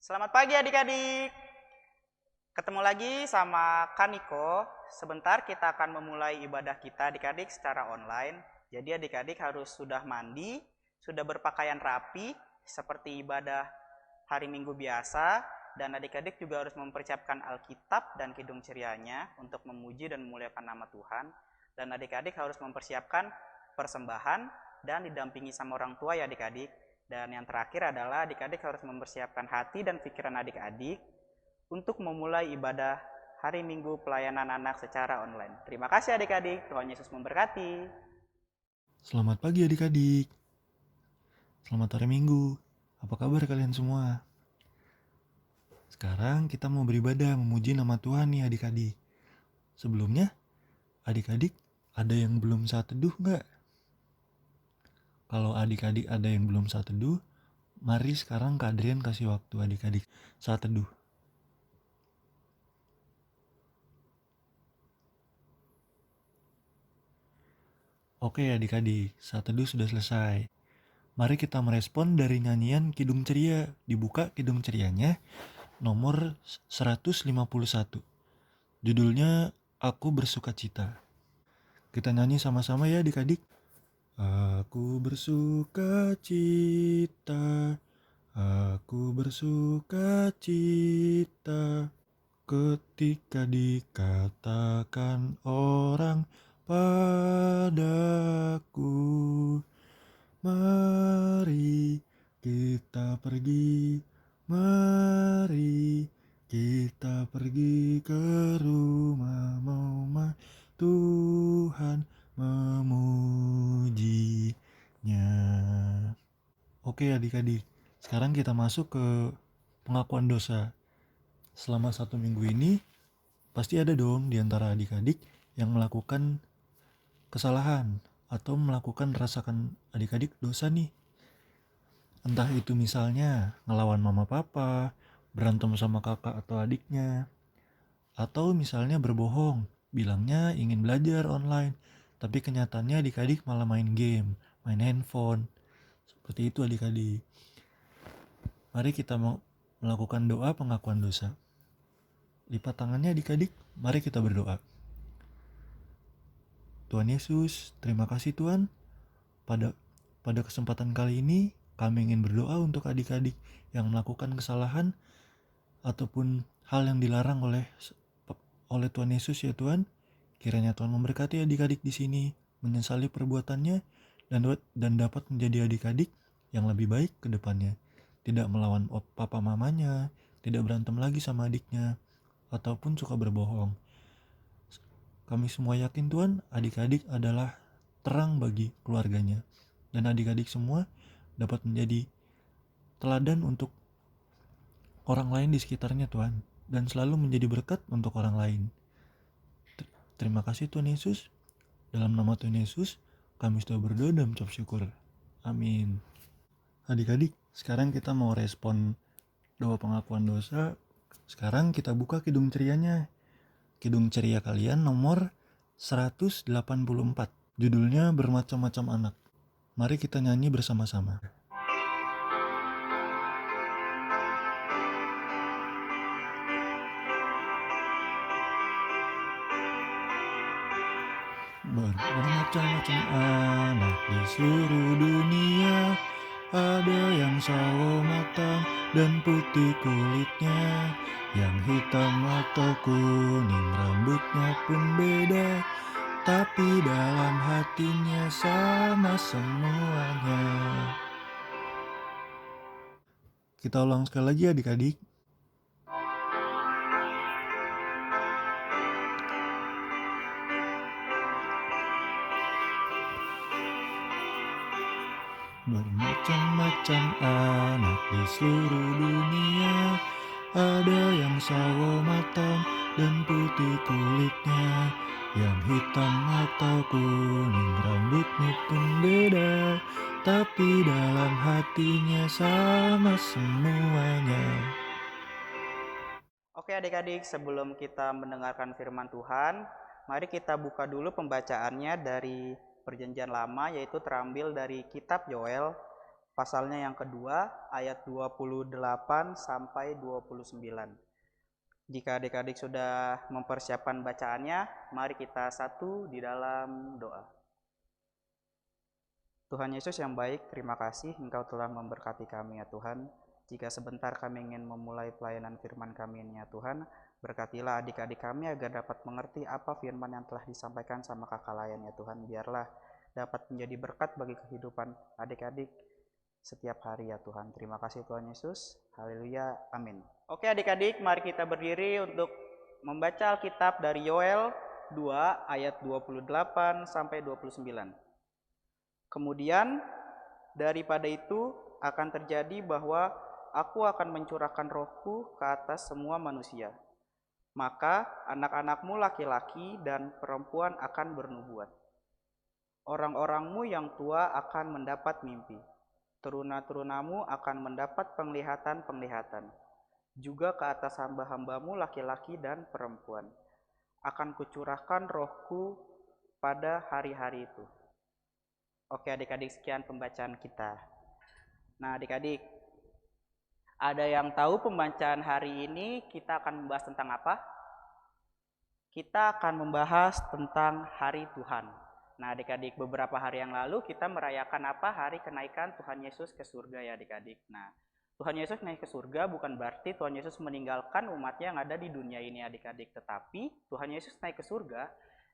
Selamat pagi adik-adik. Ketemu lagi sama Kaniko. Sebentar kita akan memulai ibadah kita adik-adik secara online. Jadi adik-adik harus sudah mandi, sudah berpakaian rapi seperti ibadah hari Minggu biasa. Dan adik-adik juga harus mempersiapkan Alkitab dan Kidung Cerianya untuk memuji dan memuliakan nama Tuhan. Dan adik-adik harus mempersiapkan persembahan dan didampingi sama orang tua ya adik-adik. Dan yang terakhir adalah adik-adik harus mempersiapkan hati dan pikiran adik-adik untuk memulai ibadah hari Minggu pelayanan anak secara online. Terima kasih adik-adik, Tuhan Yesus memberkati. Selamat pagi adik-adik. Selamat hari Minggu. Apa kabar kalian semua? Sekarang kita mau beribadah memuji nama Tuhan nih adik-adik. Sebelumnya, adik-adik ada yang belum saat teduh nggak? Kalau adik-adik ada yang belum saat teduh, mari sekarang Kak Adrian kasih waktu adik-adik saat teduh. Oke adik-adik, saat teduh sudah selesai. Mari kita merespon dari nyanyian Kidung Ceria. Dibuka Kidung Cerianya nomor 151. Judulnya Aku Bersukacita. Kita nyanyi sama-sama ya adik-adik. Aku bersukacita, aku bersukacita ketika dikatakan orang padaku. Mari kita pergi, mari kita pergi ke rumah Tuhan memujinya. Oke adik-adik, sekarang kita masuk ke pengakuan dosa. Selama 1 minggu ini, pasti ada dong di antara adik-adik yang melakukan kesalahan atau melakukan rasakan adik-adik dosa nih. Entah itu misalnya ngelawan mama papa, berantem sama kakak atau adiknya, atau misalnya berbohong, bilangnya ingin belajar online, tapi kenyataannya adik-adik malah main game, main handphone. Seperti itu adik-adik. Mari kita melakukan doa pengakuan dosa. Lipat tangannya adik-adik, mari kita berdoa. Tuhan Yesus, terima kasih Tuhan. Pada kesempatan kali ini, kami ingin berdoa untuk adik-adik yang melakukan kesalahan ataupun hal yang dilarang oleh Tuhan Yesus ya Tuhan. Kiranya Tuhan memberkati adik-adik di sini, menyesali perbuatannya, dan dapat menjadi adik-adik yang lebih baik ke depannya. Tidak melawan papa mamanya, tidak berantem lagi sama adiknya, ataupun suka berbohong. Kami semua yakin Tuhan, adik-adik adalah terang bagi keluarganya. Dan adik-adik semua dapat menjadi teladan untuk orang lain di sekitarnya Tuhan. Dan selalu menjadi berkat untuk orang lain. Terima kasih Tuhan Yesus. Dalam nama Tuhan Yesus, kami sudah berdoa dan mengucap syukur. Amin. Adik-adik, sekarang kita mau respon doa pengakuan dosa. Sekarang kita buka Kidung Cerianya. Kidung Ceria kalian nomor 184. Judulnya Bermacam-macam Anak. Mari kita nyanyi bersama-sama. Bermacam-macam anak di seluruh dunia, ada yang sawo matang dan putih kulitnya, yang hitam atau kuning rambutnya pun beda, tapi dalam hatinya sama semuanya. Kita ulang sekali lagi adik-adik. Bermacam-macam anak di seluruh dunia, ada yang sawo matang dan putih kulitnya, yang hitam atau kuning rambutnya pun beda, tapi dalam hatinya sama semuanya. Oke adik-adik, sebelum kita mendengarkan firman Tuhan, mari kita buka dulu pembacaannya dari Perjanjian Lama, yaitu terambil dari kitab Yoel pasalnya yang kedua, ayat 28 sampai 29. Jika adik-adik sudah mempersiapkan bacaannya, mari kita satu di dalam doa. Tuhan Yesus yang baik, terima kasih Engkau telah memberkati kami ya Tuhan. Jika sebentar kami ingin memulai pelayanan firman kami ini ya Tuhan, berkatilah adik-adik kami agar dapat mengerti apa firman yang telah disampaikan sama kakak layan ya Tuhan. Biarlah dapat menjadi berkat bagi kehidupan adik-adik setiap hari ya Tuhan. Terima kasih Tuhan Yesus. Haleluya. Amin. Oke adik-adik, mari kita berdiri untuk membaca Alkitab dari Yoel 2 ayat 28 sampai 29. Kemudian daripada itu akan terjadi bahwa aku akan mencurahkan rohku ke atas semua manusia. Maka anak-anakmu laki-laki dan perempuan akan bernubuat. Orang-orangmu yang tua akan mendapat mimpi. Teruna-terunamu akan mendapat penglihatan-penglihatan. Juga ke atas hamba-hambamu laki-laki dan perempuan. Akan kucurahkan rohku pada hari-hari itu. Oke adik-adik, sekian pembacaan kita. Nah adik-adik, ada yang tahu pembacaan hari ini kita akan membahas tentang apa? Kita akan membahas tentang hari Tuhan. Nah adik-adik, beberapa hari yang lalu kita merayakan apa? Hari kenaikan Tuhan Yesus ke surga ya adik-adik. Nah Tuhan Yesus naik ke surga bukan berarti Tuhan Yesus meninggalkan umatnya yang ada di dunia ini adik-adik. Tetapi Tuhan Yesus naik ke surga,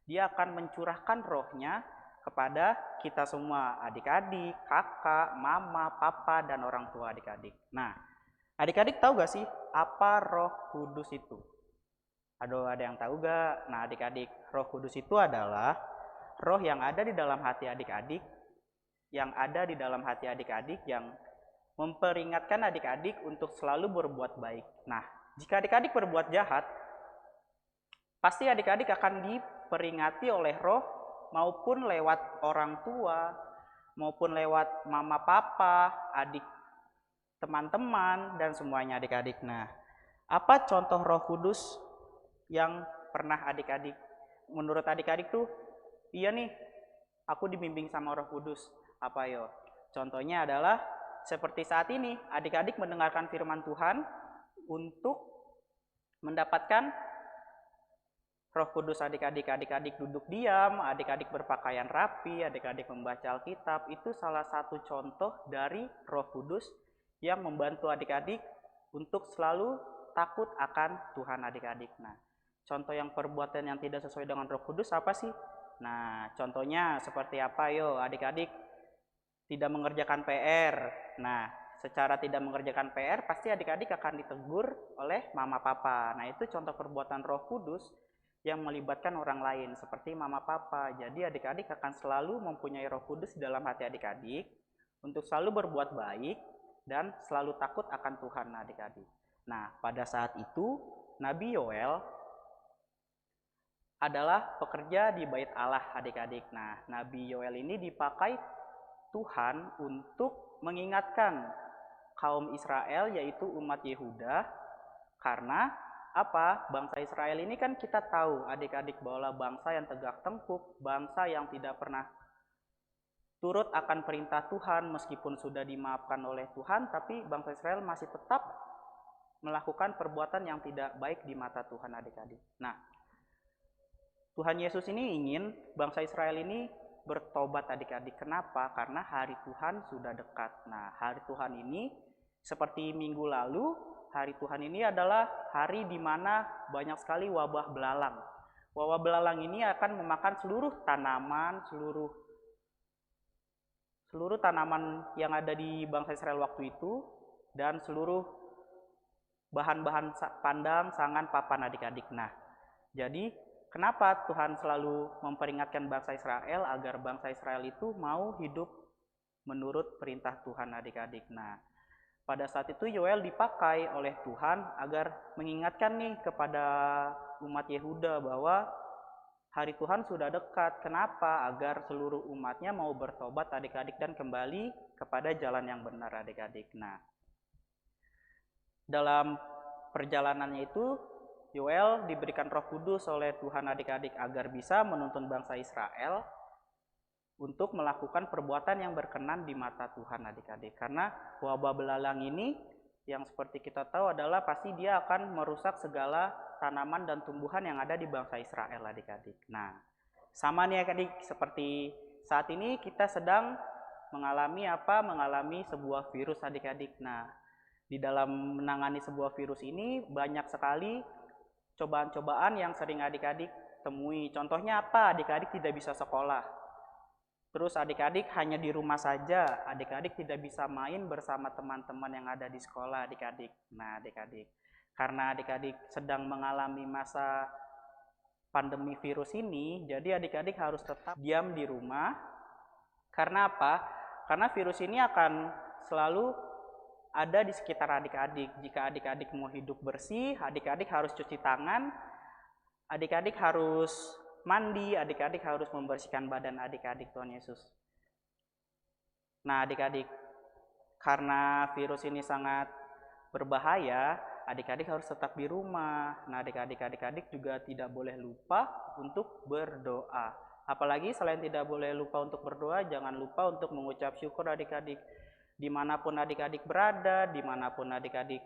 Dia akan mencurahkan rohnya kepada kita semua, adik-adik, kakak, mama, papa, dan orang tua adik-adik. Nah, adik-adik tahu gak sih apa Roh Kudus itu? Aduh, ada yang tahu gak? Nah, adik-adik, Roh Kudus itu adalah roh yang ada di dalam hati adik-adik, yang memperingatkan adik-adik untuk selalu berbuat baik. Nah, jika adik-adik berbuat jahat, pasti adik-adik akan diperingati oleh roh maupun lewat orang tua, maupun lewat mama papa, adik, teman-teman, dan semuanya adik-adik. Nah, apa contoh Roh Kudus yang pernah adik-adik, menurut adik-adik tuh, iya nih, aku dibimbing sama Roh Kudus. Apa yo? Contohnya adalah seperti saat ini, adik-adik mendengarkan firman Tuhan untuk mendapatkan Roh Kudus adik-adik duduk diam, adik-adik berpakaian rapi, adik-adik membaca Alkitab, itu salah satu contoh dari Roh Kudus yang membantu adik-adik untuk selalu takut akan Tuhan adik-adik. Nah, contoh yang perbuatan yang tidak sesuai dengan Roh Kudus apa sih? Nah, contohnya seperti apa? Yo, adik-adik tidak mengerjakan PR. Nah, secara tidak mengerjakan PR pasti adik-adik akan ditegur oleh mama papa. Nah, itu contoh perbuatan Roh Kudus yang melibatkan orang lain seperti mama papa. Jadi adik-adik akan selalu mempunyai Roh Kudus di dalam hati adik-adik untuk selalu berbuat baik dan selalu takut akan Tuhan adik-adik. Nah, pada saat itu Nabi Yoel adalah pekerja di bait Allah adik-adik. Nah, Nabi Yoel ini dipakai Tuhan untuk mengingatkan kaum Israel, yaitu umat Yehuda, karena apa? Bangsa Israel ini kan kita tahu adik-adik bahwa bangsa yang tegak tengkuk, bangsa yang tidak pernah turut akan perintah Tuhan meskipun sudah dimaafkan oleh Tuhan, tapi bangsa Israel masih tetap melakukan perbuatan yang tidak baik di mata Tuhan adik-adik. Nah, Tuhan Yesus ini ingin bangsa Israel ini bertobat adik-adik. Kenapa? Karena hari Tuhan sudah dekat. Nah, hari Tuhan ini seperti minggu lalu, hari Tuhan ini adalah hari di mana banyak sekali wabah belalang. Wabah belalang ini akan memakan seluruh tanaman yang ada di bangsa Israel waktu itu, dan seluruh bahan-bahan pandang, sangan, papan adik-adik. Nah, jadi kenapa Tuhan selalu memperingatkan bangsa Israel agar bangsa Israel itu mau hidup menurut perintah Tuhan adik-adik. Nah, pada saat itu Yoel dipakai oleh Tuhan agar mengingatkan nih kepada umat Yehuda bahwa hari Tuhan sudah dekat. Kenapa? Agar seluruh umatnya mau bertobat adik-adik dan kembali kepada jalan yang benar adik-adik. Nah, dalam perjalanannya itu Yoel diberikan Roh Kudus oleh Tuhan adik-adik agar bisa menuntun bangsa Israel untuk melakukan perbuatan yang berkenan di mata Tuhan adik-adik. Karena wabah belalang ini yang seperti kita tahu adalah pasti dia akan merusak segala tanaman dan tumbuhan yang ada di bangsa Israel adik-adik. Nah, sama nih adik-adik, seperti saat ini kita sedang mengalami apa? Mengalami sebuah virus adik-adik. Nah, di dalam menangani sebuah virus ini banyak sekali cobaan-cobaan yang sering adik-adik temui. Contohnya apa? Adik-adik tidak bisa sekolah. Terus adik-adik hanya di rumah saja, adik-adik tidak bisa main bersama teman-teman yang ada di sekolah adik-adik. Nah adik-adik, karena adik-adik sedang mengalami masa pandemi virus ini, jadi adik-adik harus tetap diam di rumah. Karena apa? Karena virus ini akan selalu ada di sekitar adik-adik. Jika adik-adik mau hidup bersih, adik-adik harus cuci tangan, adik-adik harus mandi, adik-adik harus membersihkan badan adik-adik, Tuhan Yesus. Nah adik-adik, karena virus ini sangat berbahaya, adik-adik harus tetap di rumah. Nah adik-adik juga tidak boleh lupa untuk berdoa. Apalagi selain tidak boleh lupa untuk berdoa, jangan lupa untuk mengucap syukur adik-adik. Dimanapun adik-adik berada, dimanapun adik-adik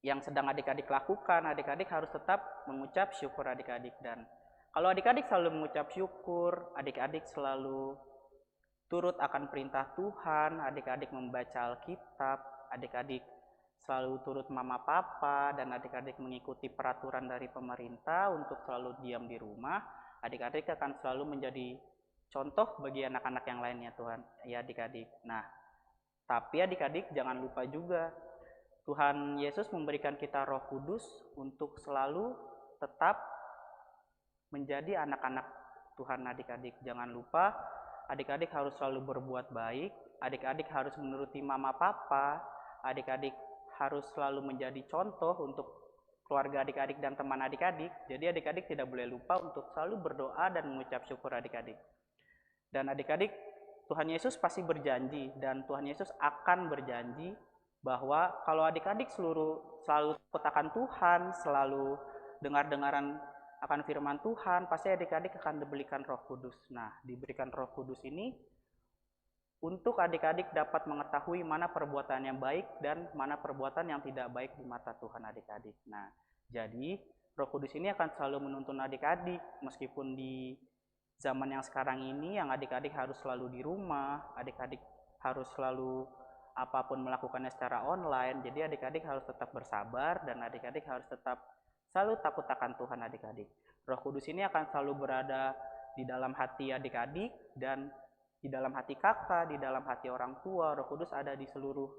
yang sedang adik-adik lakukan, adik-adik harus tetap mengucap syukur adik-adik. Dan kalau adik-adik selalu mengucap syukur, adik-adik selalu turut akan perintah Tuhan, adik-adik membaca Alkitab, adik-adik selalu turut mama papa, dan adik-adik mengikuti peraturan dari pemerintah untuk selalu diam di rumah, adik-adik akan selalu menjadi contoh bagi anak-anak yang lainnya Tuhan, ya adik-adik. Nah, tapi adik-adik jangan lupa juga, Tuhan Yesus memberikan kita Roh Kudus untuk selalu tetap menjadi anak-anak Tuhan adik-adik. Jangan lupa adik-adik harus selalu berbuat baik, adik-adik harus menuruti mama papa, adik-adik harus selalu menjadi contoh untuk keluarga adik-adik dan teman adik-adik. Jadi adik-adik tidak boleh lupa untuk selalu berdoa dan mengucap syukur adik-adik. Dan adik-adik, Tuhan Yesus pasti berjanji, dan Tuhan Yesus akan berjanji bahwa kalau adik-adik selalu takut akan Tuhan, selalu dengar-dengaran akan firman Tuhan, pasti adik-adik akan diberikan Roh Kudus. Nah, diberikan Roh Kudus ini untuk adik-adik dapat mengetahui mana perbuatan yang baik dan mana perbuatan yang tidak baik di mata Tuhan adik-adik. Nah, jadi Roh Kudus ini akan selalu menuntun adik-adik, meskipun di zaman yang sekarang ini yang adik-adik harus selalu di rumah, adik-adik harus selalu apapun melakukannya secara online. Jadi adik-adik harus tetap bersabar dan adik-adik harus tetap selalu takut akan Tuhan adik-adik. Roh Kudus ini akan selalu berada di dalam hati adik-adik dan di dalam hati kakak, di dalam hati orang tua. Roh Kudus ada di seluruh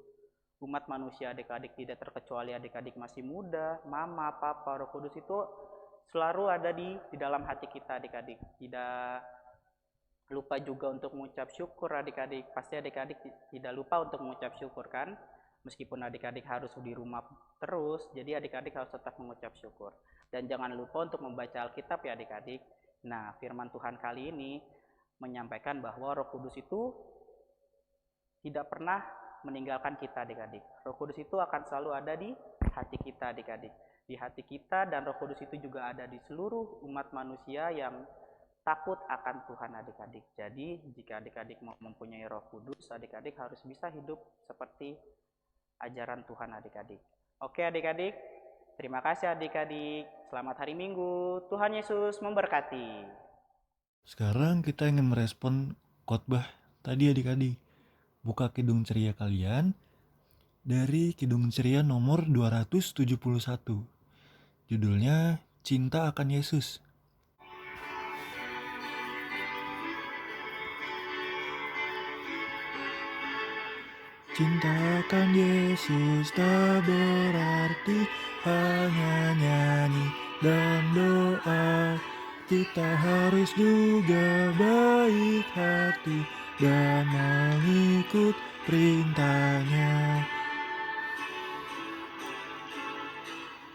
umat manusia adik-adik, tidak terkecuali adik-adik masih muda, mama, papa. Roh Kudus itu selalu ada di dalam hati kita adik-adik. Tidak lupa juga untuk mengucap syukur adik-adik. Pasti adik-adik tidak lupa untuk mengucap syukur kan? Meskipun adik-adik harus di rumah terus, jadi adik-adik harus tetap mengucap syukur. Dan jangan lupa untuk membaca Alkitab ya adik-adik. Nah, firman Tuhan kali ini menyampaikan bahwa Roh Kudus itu tidak pernah meninggalkan kita adik-adik. Roh Kudus itu akan selalu ada di hati kita adik-adik. Di hati kita, dan Roh Kudus itu juga ada di seluruh umat manusia yang takut akan Tuhan adik-adik. Jadi jika adik-adik mau mempunyai Roh Kudus, adik-adik harus bisa hidup seperti ajaran Tuhan adik-adik. Oke adik-adik, terima kasih adik-adik. Selamat hari Minggu. Tuhan Yesus memberkati. Sekarang kita ingin merespon khotbah tadi adik-adik. Buka Kidung Ceria kalian dari Kidung Ceria nomor 271. Judulnya Cinta akan Yesus. Cinta akan Yesus tak berarti hanya nyanyi dan doa. Kita harus juga baik hati dan mengikut perintahnya.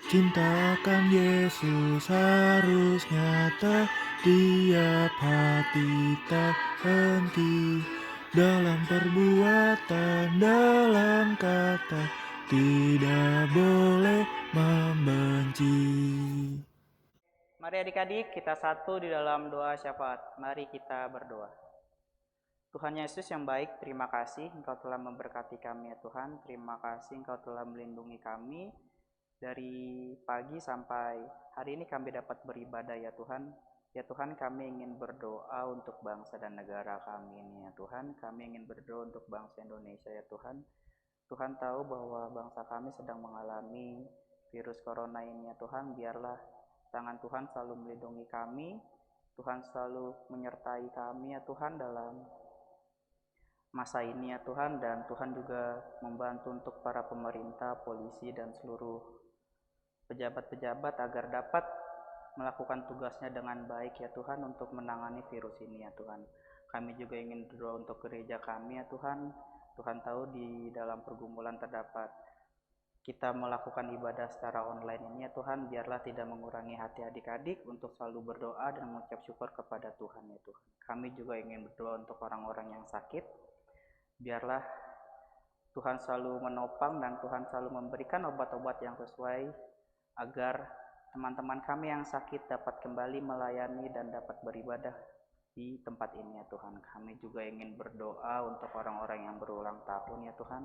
Cinta akan Yesus harus nyata tiap hati, tak henti. Dalam perbuatan, dalam kata, tidak boleh membenci. Mari adik-adik kita satu di dalam doa syafaat. Mari kita berdoa. Tuhan Yesus yang baik, terima kasih Engkau telah memberkati kami ya Tuhan. Terima kasih Engkau telah melindungi kami dari pagi sampai hari ini kami dapat beribadah ya Tuhan. Ya Tuhan, kami ingin berdoa untuk bangsa dan negara kami ini ya Tuhan. Kami ingin berdoa untuk bangsa Indonesia ya Tuhan. Tuhan tahu bahwa bangsa kami sedang mengalami virus corona ini ya Tuhan. Biarlah tangan Tuhan selalu melindungi kami. Tuhan selalu menyertai kami ya Tuhan dalam masa ini ya Tuhan, dan Tuhan juga membantu untuk para pemerintah, polisi, dan seluruh pejabat-pejabat agar dapat melakukan tugasnya dengan baik ya Tuhan untuk menangani virus ini ya Tuhan. Kami juga ingin berdoa untuk gereja kami ya Tuhan. Tuhan tahu di dalam pergumulan terdapat kita melakukan ibadah secara online ini ya Tuhan, biarlah tidak mengurangi hati adik-adik untuk selalu berdoa dan mengucap syukur kepada Tuhan ya Tuhan. Kami juga ingin berdoa untuk orang-orang yang sakit. Biarlah Tuhan selalu menopang dan Tuhan selalu memberikan obat-obat yang sesuai agar teman-teman kami yang sakit dapat kembali melayani dan dapat beribadah di tempat ini ya Tuhan. Kami juga ingin berdoa untuk orang-orang yang berulang tahun ya Tuhan.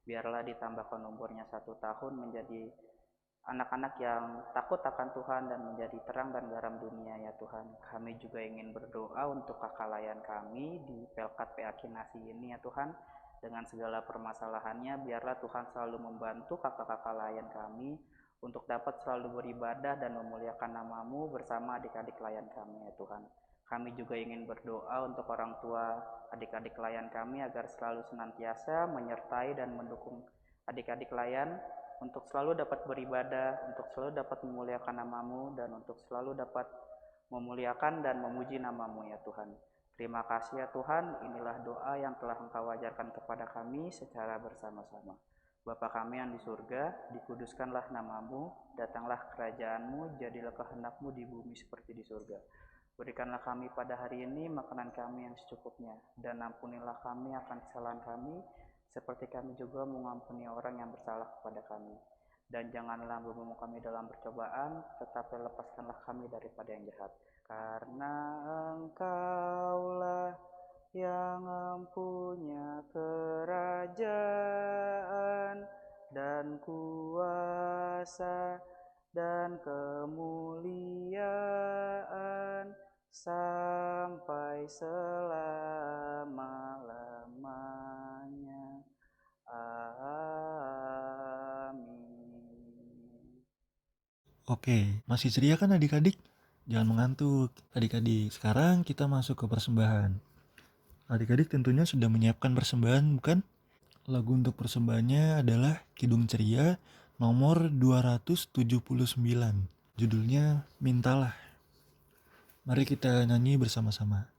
Biarlah ditambahkan umurnya 1 tahun menjadi anak-anak yang takut akan Tuhan dan menjadi terang dan garam dunia ya Tuhan. Kami juga ingin berdoa untuk kakak layan kami di Pelkat PA Kinasi ini ya Tuhan. Dengan segala permasalahannya, biarlah Tuhan selalu membantu kakak-kakak layan kami untuk dapat selalu beribadah dan memuliakan nama-Mu bersama adik-adik layan kami ya Tuhan. Kami juga ingin berdoa untuk orang tua adik-adik layan kami agar selalu senantiasa menyertai dan mendukung adik-adik layan untuk selalu dapat beribadah, untuk selalu dapat memuliakan nama-Mu, dan untuk selalu dapat memuliakan dan memuji nama-Mu ya Tuhan. Terima kasih ya Tuhan, inilah doa yang telah Engkau ajarkan kepada kami secara bersama-sama. Bapa kami yang di surga, dikuduskanlah nama-Mu, datanglah kerajaan-Mu, jadilah kehendak-Mu di bumi seperti di surga. Berikanlah kami pada hari ini makanan kami yang secukupnya, dan ampunilah kami akan kesalahan kami, seperti kami juga mengampuni orang yang bersalah kepada kami. Dan janganlah membawa kami dalam percobaan, tetapi lepaskanlah kami daripada yang jahat. Karena Engkaulah yang mempunyai kerajaan dan kuasa dan kemuliaan sampai selama-lamanya. Amin. Oke, masih ceria kan adik-adik? Jangan mengantuk. Adik-adik, sekarang kita masuk ke persembahan. Adik-adik tentunya sudah menyiapkan persembahan, bukan? Lagu untuk persembahannya adalah Kidung Ceria nomor 279. Judulnya Mintalah. Mari kita nyanyi bersama-sama.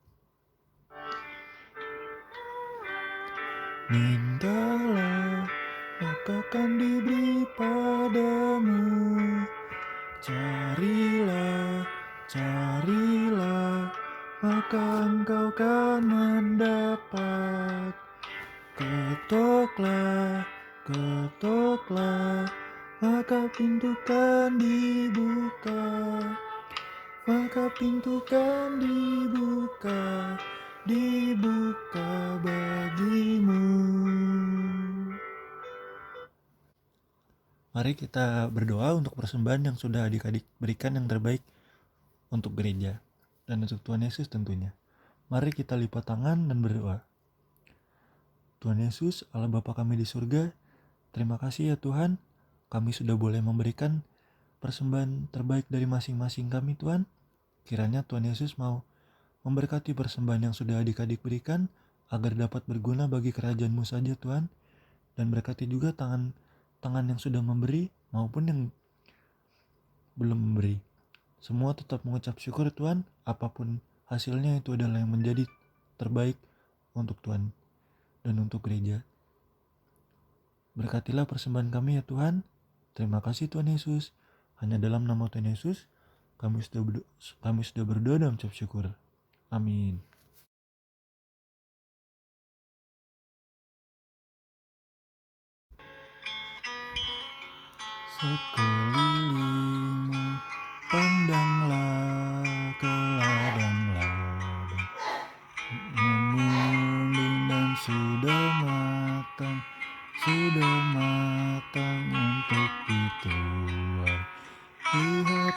Mintalah, maka akan diberi padamu. Carilah, carilah, maka engkau akan mendapat. Ketoklah, ketoklah, maka pintu kan dibuka. Maka pintu kan dibuka, dibuka bagimu. Mari kita berdoa untuk persembahan yang sudah adik-adik berikan yang terbaik untuk gereja dan untuk Tuhan Yesus tentunya. Mari kita lipat tangan dan berdoa. Tuhan Yesus, Allah Bapa kami di surga, terima kasih ya Tuhan, kami sudah boleh memberikan persembahan terbaik dari masing-masing kami Tuhan. Kiranya Tuhan Yesus mau memberkati persembahan yang sudah adik-adik berikan agar dapat berguna bagi kerajaan-Mu saja Tuhan. Dan berkati juga tangan yang sudah memberi maupun yang belum memberi. Semua tetap mengucap syukur Tuhan, apapun hasilnya itu adalah yang menjadi terbaik untuk Tuhan dan untuk gereja. Berkatilah persembahan kami ya Tuhan. Terima kasih Tuhan Yesus. Hanya dalam nama Tuhan Yesus kami sudah berdoa dan mengucap syukur. Amin. Sekelilingmu pandanglah ke ladang-ladang,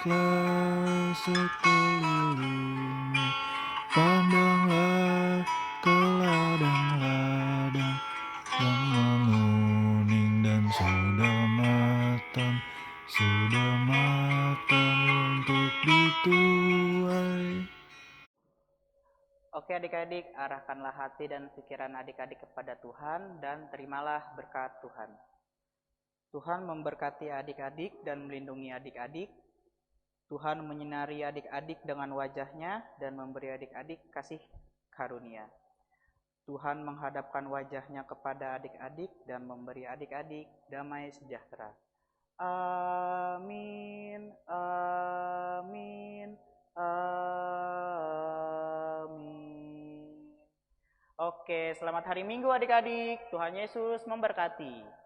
lihatlah sekelilingmu, pandanglah ke ladang-ladang yang menguning dan sudah matang untuk dituai. Oke adik-adik, arahkanlah hati dan pikiran adik-adik kepada Tuhan dan terimalah berkat Tuhan. Tuhan memberkati adik-adik dan melindungi adik-adik. Tuhan menyinari adik-adik dengan wajah-Nya dan memberi adik-adik kasih karunia. Tuhan menghadapkan wajah-Nya kepada adik-adik dan memberi adik-adik damai sejahtera. Amin, amin, amin. Oke, selamat hari Minggu adik-adik. Tuhan Yesus memberkati.